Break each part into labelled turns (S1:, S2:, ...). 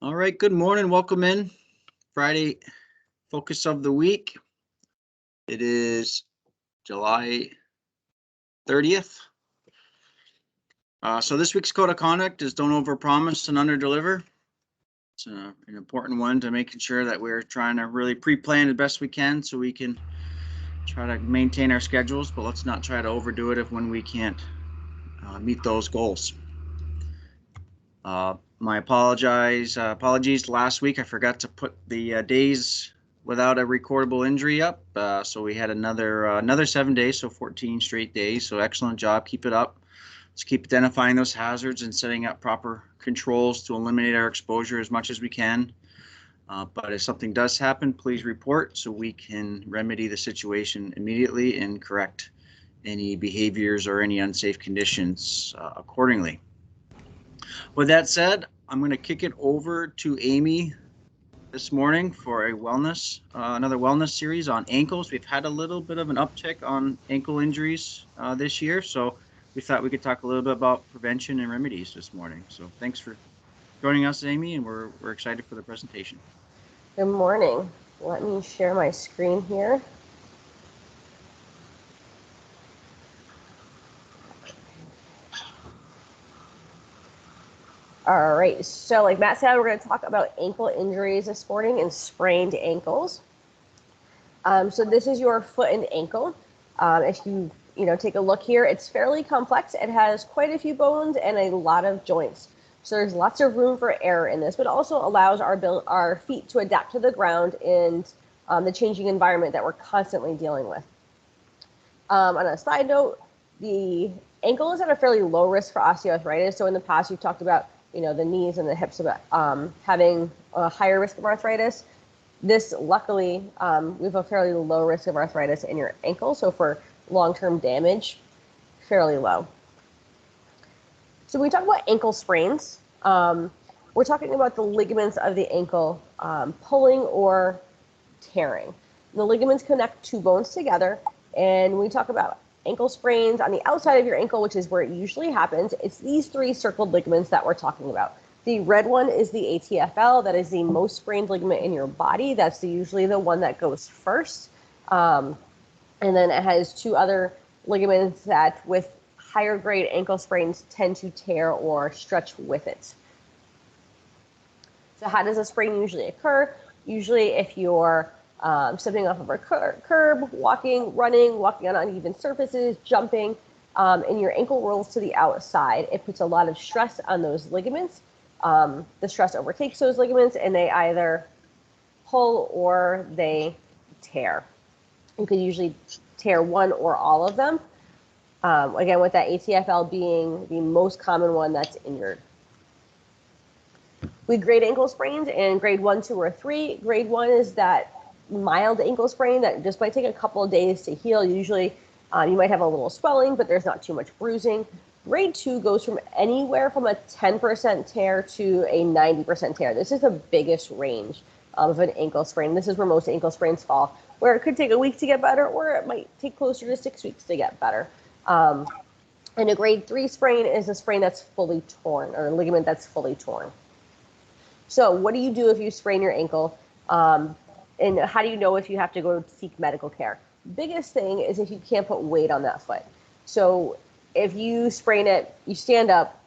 S1: All right, good morning. Welcome in. Friday focus of the week. It is July 30th. So this week's code of conduct is don't overpromise and underdeliver. It's an important one to making sure that we're trying to really pre-plan the best we can so we can try to maintain our schedules, but let's not try to overdo it when we can't meet those goals. My apologies. Last week I forgot to put the days without a recordable injury up. So we had another 7 days, so 14 straight days. So excellent job. Keep it up. Let's keep identifying those hazards and setting up proper controls to eliminate our exposure as much as we can. But if something does happen, please report so we can remedy the situation immediately and correct any behaviors or any unsafe conditions accordingly. With that said, I'm going to kick it over to Amy this morning for another wellness series on ankles. We've had a little bit of an uptick on ankle injuries this year, so we thought we could talk a little bit about prevention and remedies this morning. So thanks for joining us, Amy, and we're excited for the presentation.
S2: Good morning. Let me share my screen here. All right, so like Matt said, we're going to talk about ankle injuries this morning and sprained ankles. So this is your foot and ankle. If you take a look here, it's fairly complex. It has quite a few bones and a lot of joints. So there's lots of room for error in this, but also allows our feet to adapt to the ground and the changing environment that we're constantly dealing with. On a side note, the ankle is at a fairly low risk for osteoarthritis. So in the past, we've talked about the knees and the hips about having a higher risk of arthritis. This, luckily, we have a fairly low risk of arthritis in your ankle. So for long-term damage, fairly low. So when we talk about ankle sprains, we're talking about the ligaments of the ankle pulling or tearing. The ligaments connect two bones together. And when we talk about ankle sprains on the outside of your ankle, which is where it usually happens, it's these three circled ligaments that we're talking about. The red one is the ATFL. That is the most sprained ligament in your body. That's usually the one that goes first. And then it has two other ligaments that with higher grade ankle sprains tend to tear or stretch with it. So how does a sprain usually occur? Usually if you're stepping off of a curb, running, walking on uneven surfaces, jumping, and your ankle rolls to the outside, it puts a lot of stress on those ligaments. The stress overtakes those ligaments and they either pull or they tear. You could usually tear one or all of them. Again, with that ATFL being the most common one that's injured. We grade ankle sprains in grade 1, 2, or 3. Grade 1 is that mild ankle sprain that just might take a couple of days to heal. Usually you might have a little swelling, but there's not too much bruising. Grade 2 goes from anywhere from a 10% tear to a 90% tear. This is the biggest range of an ankle sprain. This is where most ankle sprains fall, where it could take a week to get better, or it might take closer to 6 weeks to get better. And a grade 3 sprain is a sprain that's fully torn, or a ligament that's fully torn. So what do you do if you sprain your ankle? And how do you know if you have to go seek medical care? Biggest thing is if you can't put weight on that foot. So if you sprain it, you stand up,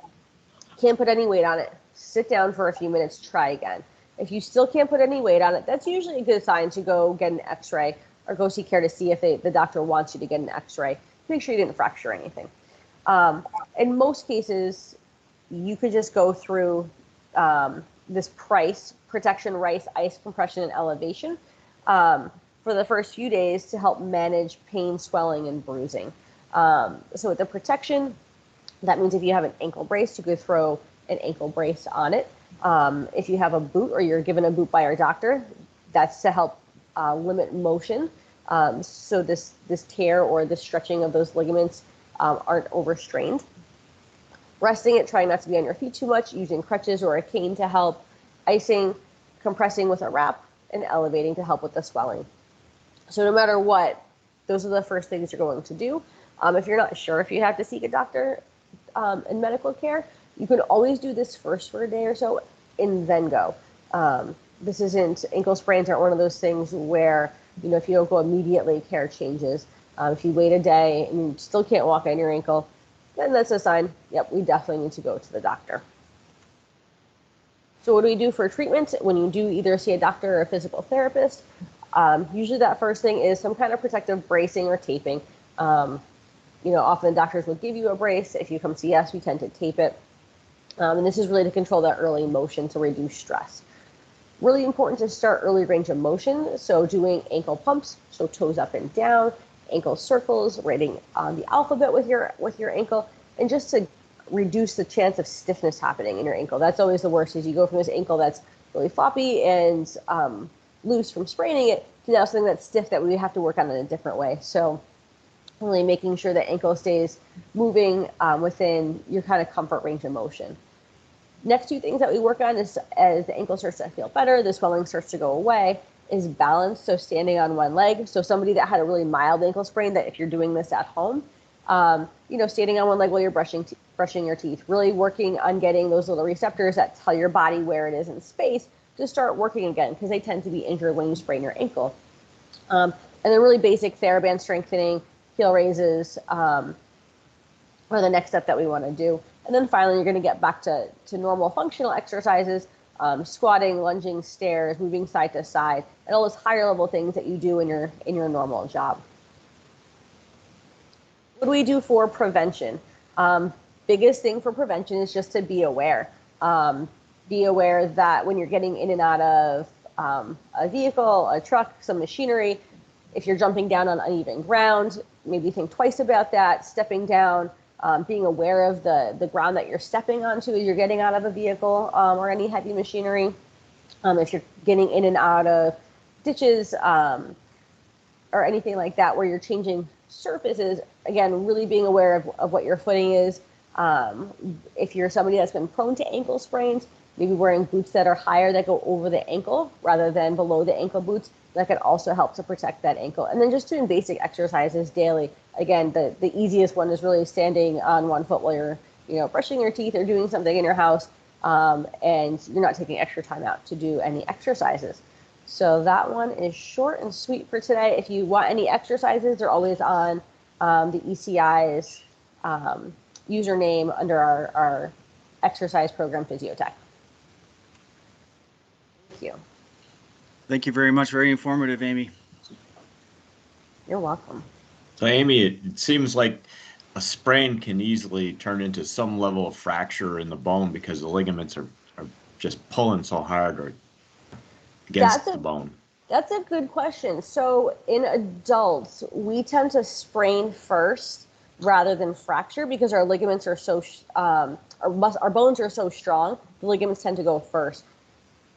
S2: can't put any weight on it, sit down for a few minutes, try again. If you still can't put any weight on it, that's usually a good sign to go get an x-ray or go seek care to see if the doctor wants you to get an x-ray. Make sure you didn't fracture anything. In most cases, you could just go through this protection, rice, ice, compression, and elevation for the first few days to help manage pain, swelling, and bruising. So with the protection, that means if you have an ankle brace, you could throw an ankle brace on it. If you have a boot or you're given a boot by your doctor, that's to help limit motion. So this tear or the stretching of those ligaments aren't overstrained. Resting it, trying not to be on your feet too much, using crutches or a cane to help, icing, compressing with a wrap, and elevating to help with the swelling. So no matter what, those are the first things you're going to do. If you're not sure if you have to seek a doctor and medical care, you can always do this first for a day or so and then go. This isn't, ankle sprains aren't one of those things where, if you don't go immediately, care changes. If you wait a day and you still can't walk on your ankle, then that's a sign, yep, we definitely need to go to the doctor. So what do we do for treatment when you do either see a doctor or a physical therapist? Usually that first thing is some kind of protective bracing or taping. Often doctors will give you a brace. If you come see us, we tend to tape it. And this is really to control that early motion to reduce stress. Really important to start early range of motion. So doing ankle pumps, so toes up and down, ankle circles, writing the alphabet with your ankle, and just to reduce the chance of stiffness happening in your ankle. That's always the worst, is you go from this ankle that's really floppy and loose from spraining it to now something that's stiff that we have to work on in a different way. So really making sure the ankle stays moving within your kind of comfort range of motion. Next two things that we work on is, as the ankle starts to feel better, the swelling starts to go away, is balance. So standing on one leg. So somebody that had a really mild ankle sprain, that if you're doing this at home, standing on one leg while you're brushing your teeth, really working on getting those little receptors that tell your body where it is in space to start working again, because they tend to be injured when you sprain your ankle. And then really basic TheraBand strengthening, heel raises, are the next step that we want to do. And then finally, you're going to get back to normal functional exercises, squatting, lunging, stairs, moving side to side, and all those higher level things that you do in your normal job. What do we do for prevention? Biggest thing for prevention is just to be aware. Be aware that when you're getting in and out of a vehicle, a truck, some machinery, if you're jumping down on uneven ground, maybe think twice about that. Stepping down, being aware of the ground that you're stepping onto as you're getting out of a vehicle or any heavy machinery. If you're getting in and out of ditches or anything like that where you're changing surfaces, again, really being aware of what your footing is. If you're somebody that's been prone to ankle sprains, maybe wearing boots that are higher that go over the ankle rather than below the ankle boots, that can also help to protect that ankle. And then just doing basic exercises daily. Again, the easiest one is really standing on one foot while you're brushing your teeth or doing something in your house, and you're not taking extra time out to do any exercises. So that one is short and sweet for today. If you want any exercises, they're always on the ECI's username under our exercise program, Physiotech. Thank you.
S1: Thank you very much. Very informative, Amy.
S2: You're welcome.
S3: So, Amy, it seems like a sprain can easily turn into some level of fracture in the bone because the ligaments are just pulling so hard or against the bone.
S2: That's a good question. So in adults, we tend to sprain first rather than fracture because our ligaments are so, our bones are so strong, the ligaments tend to go first.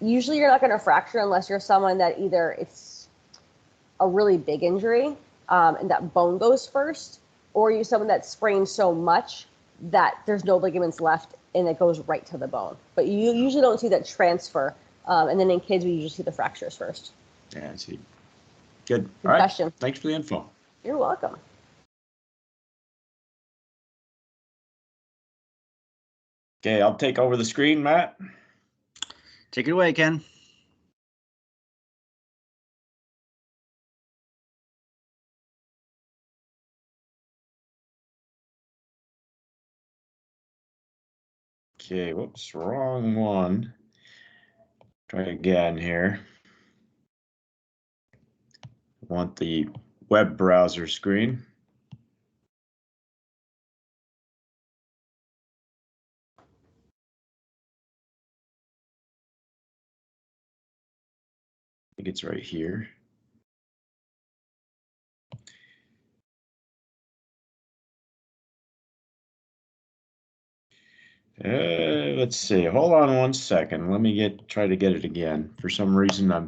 S2: Usually you're not going to fracture unless you're someone that either it's a really big injury and that bone goes first, or you're someone that sprains so much that there's no ligaments left and it goes right to the bone. But you usually don't see that transfer. And then in kids, we usually see the fractures first.
S3: Yeah, I see. Good.
S2: All right. Question.
S3: Thanks for the info.
S2: You're welcome.
S3: Okay, I'll take over the screen, Matt.
S1: Take it away, Ken.
S3: Okay, whoops, wrong one. Try again here. I want the web browser screen. I think it's right here. Let's see. Hold on one second. Let me try to get it again. For some reason, I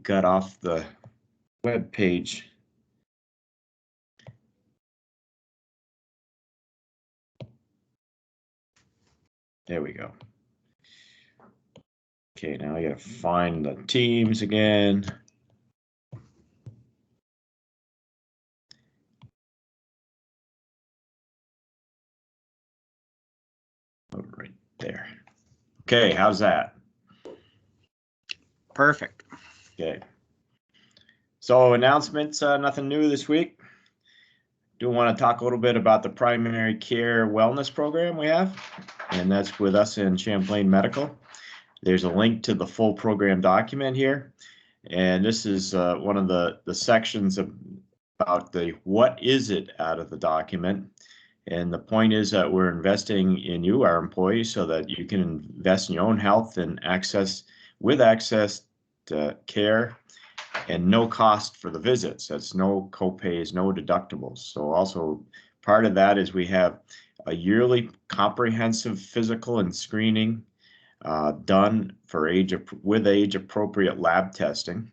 S3: got off the web page. There we go. Okay, now I gotta find the teams again. Oh, right there. Okay, how's that?
S1: Perfect.
S3: Okay. So announcements, nothing new this week. Do want to talk a little bit about the primary care wellness program we have, and that's with us in Champlain Medical. There's a link to the full program document here, and this is one of the sections about the what is it out of the document. And the point is that we're investing in you, our employees, so that you can invest in your own health and access to care and no cost for the visits. That's no copays, no deductibles. So also part of that is we have a yearly comprehensive physical and screening done for with age appropriate lab testing.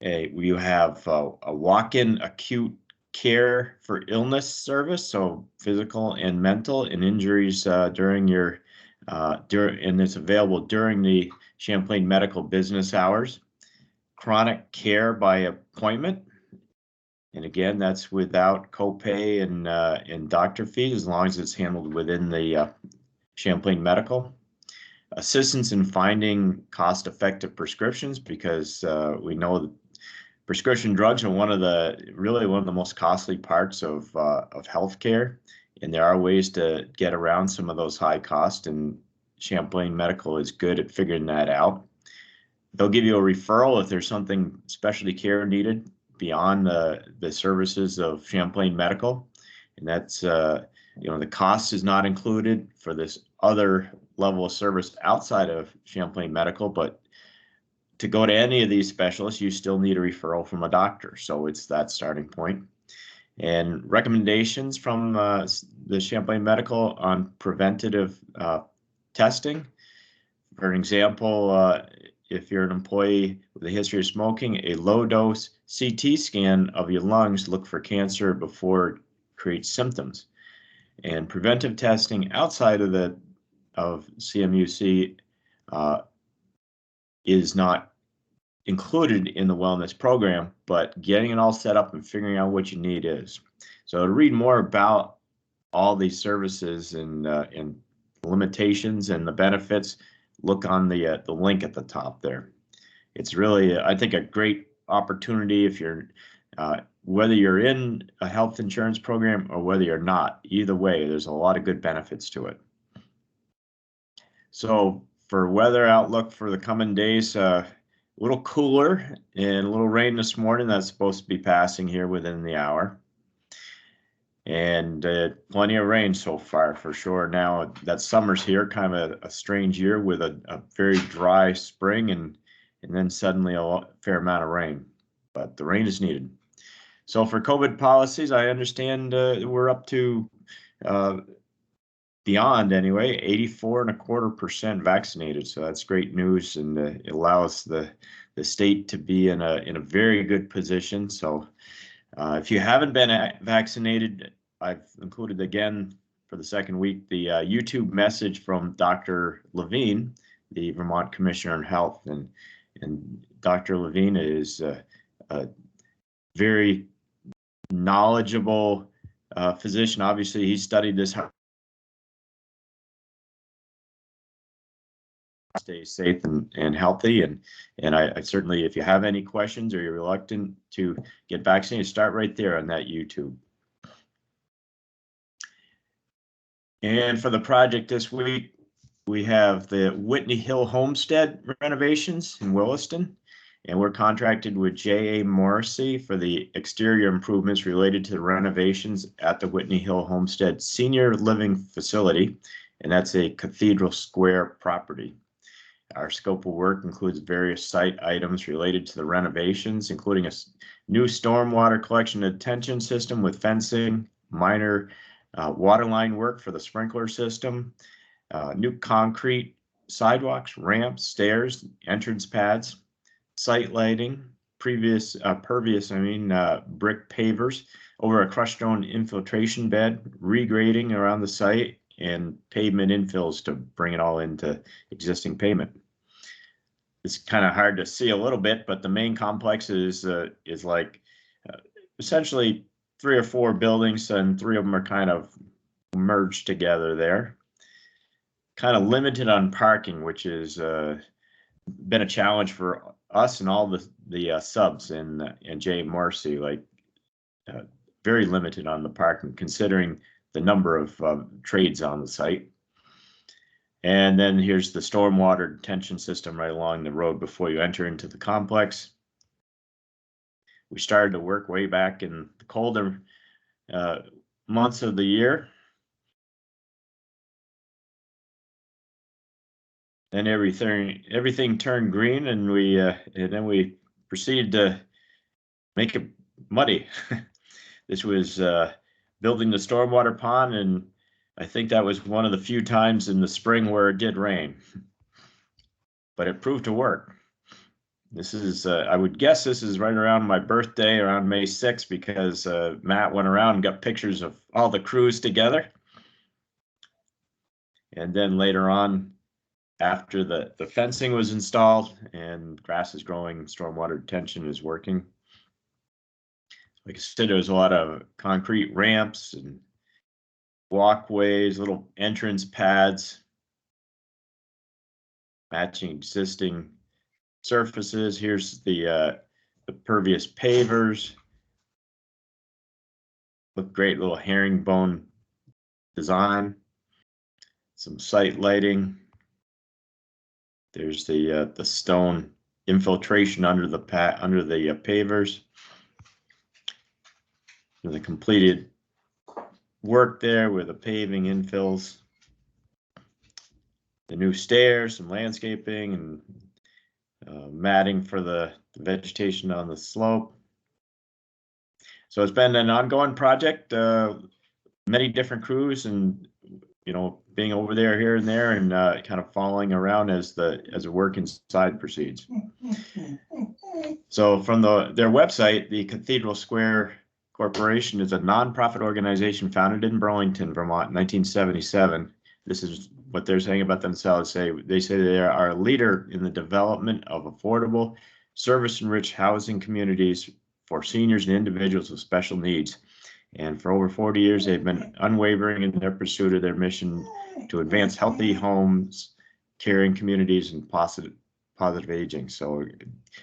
S3: We have a walk-in acute care for illness service, so physical and mental and injuries during your and it's available during the Champlain Medical business hours. Chronic care by appointment, and again, that's without copay and doctor fees as long as it's handled within the Champlain Medical. Assistance in finding cost-effective prescriptions, because we know that prescription drugs are one of the most costly parts of healthcare, and there are ways to get around some of those high costs, and Champlain Medical is good at figuring that out. They'll give you a referral if there's something specialty care needed beyond the services of Champlain Medical, and that's the cost is not included for this other level of service outside of Champlain Medical, but to go to any of these specialists, you still need a referral from a doctor. So it's that starting point. And recommendations from the Champlain Medical on preventative testing. For an example, if you're an employee with a history of smoking, a low-dose CT scan of your lungs look for cancer before it creates symptoms. And preventive testing outside of CMUC is not included in the wellness program, but getting it all set up and figuring out what you need is. So to read more about all these services and limitations and the benefits, look on the link at the top there. It's really, I think, a great opportunity if you're whether you're in a health insurance program or whether you're not. Either way, there's a lot of good benefits to it. So for weather outlook for the coming days, a little cooler and a little rain this morning. That's supposed to be passing here within the hour. And plenty of rain so far for sure. Now that summer's here, kind of a strange year with a very dry spring and then suddenly a fair amount of rain. But the rain is needed. So for COVID policies, I understand we're up to beyond anyway, 84.25% vaccinated. So that's great news, and it allows the state to be in a very good position. So if you haven't been vaccinated, I've included again for the second week the YouTube message from Dr. Levine, the Vermont Commissioner on Health, and Dr. Levine is a very knowledgeable physician. Obviously, he studied this. Stay safe and healthy, and I certainly, if you have any questions or you're reluctant to get vaccinated, start right there on that YouTube. And for the project this week, we have the Whitney Hill Homestead renovations in Williston, and we're contracted with J.A. Morrissey for the exterior improvements related to the renovations at the Whitney Hill Homestead Senior Living Facility, and that's a Cathedral Square property. Our scope of work includes various site items related to the renovations, including a new stormwater collection and detention system with fencing, minor water line work for the sprinkler system, new concrete sidewalks, ramps, stairs, entrance pads, site lighting, pervious brick pavers over a crushed stone infiltration bed, regrading around the site, and pavement infills to bring it all into existing pavement. It's kind of hard to see a little bit, but the main complex is like essentially 3 or 4 buildings, and 3 of them are kind of merged together there. Kind of limited on parking, which is been a challenge for us and all the subs and Jay Morrissey, like very limited on the parking, considering the number of trades on the site. And then here's the stormwater detention system right along the road before you enter into the complex. We started to work way back in the colder months of the year. Then everything turned green, and then we proceeded to make it muddy. This was building the stormwater pond, and I think that was one of the few times in the spring where it did rain, but it proved to work. This is, I would guess this is right around my birthday, around May 6th, because Matt went around and got pictures of all the crews together. And then later on, after the fencing was installed and grass is growing, stormwater detention is working. Like I said, there was a lot of concrete ramps and walkways, little entrance pads, matching existing surfaces. Here's the pervious pavers. Look great, little herringbone design. Some site lighting. There's the stone infiltration under the pavers. And the completed work there with the paving infills. The new stairs, some landscaping, and matting for the vegetation on the slope. So it's been an ongoing project, many different crews, and being over there here and there, and kind of following around as the work inside proceeds. So from their website, the Cathedral Square Corporation is a nonprofit organization founded in Burlington, Vermont, in 1977. This is what they're saying about themselves. They say they are a leader in the development of affordable, service-enriched housing communities for seniors and individuals with special needs. And for over 40 years, they've been unwavering in their pursuit of their mission to advance healthy homes, caring communities, and positive aging. So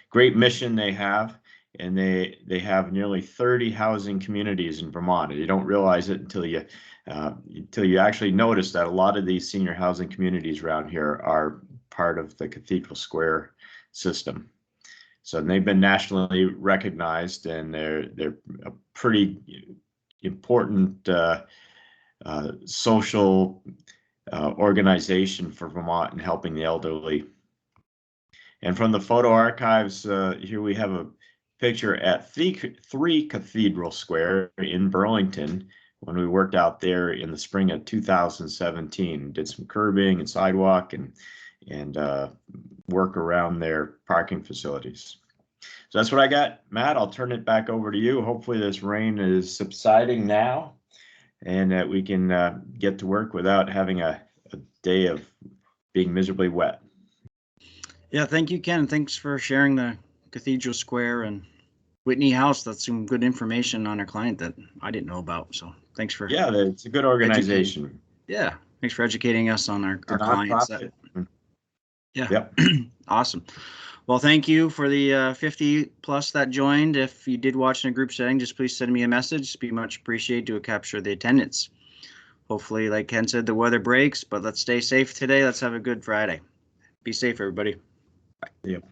S3: great mission they have. And they have nearly 30 housing communities in Vermont. And you don't realize it until you actually notice that a lot of these senior housing communities around here are part of the Cathedral Square system. So they've been nationally recognized, and they're a pretty important social organization for Vermont in helping the elderly. And from the photo archives, here we have a picture at 3 Cathedral Square in Burlington when we worked out there in the spring of 2017. Did some curbing and sidewalk and work around their parking facilities. So that's what I got. Matt, I'll turn it back over to you. Hopefully this rain is subsiding now, and that we can get to work without having a day of being miserably wet.
S1: Yeah, thank you, Ken. Thanks for sharing the Cathedral Square and Whitney House. That's some good information on our client that I didn't know about. So thanks for.
S3: Yeah, it's a good organization.
S1: Yeah, thanks for educating us on our clients. Yeah, yep. Awesome. Well, thank you for the 50 plus that joined. If you did watch in a group setting, just please send me a message. It'd be much appreciated to capture the attendance. Hopefully, like Ken said, the weather breaks, but let's stay safe today. Let's have a good Friday. Be safe, everybody. Bye.
S3: Yep.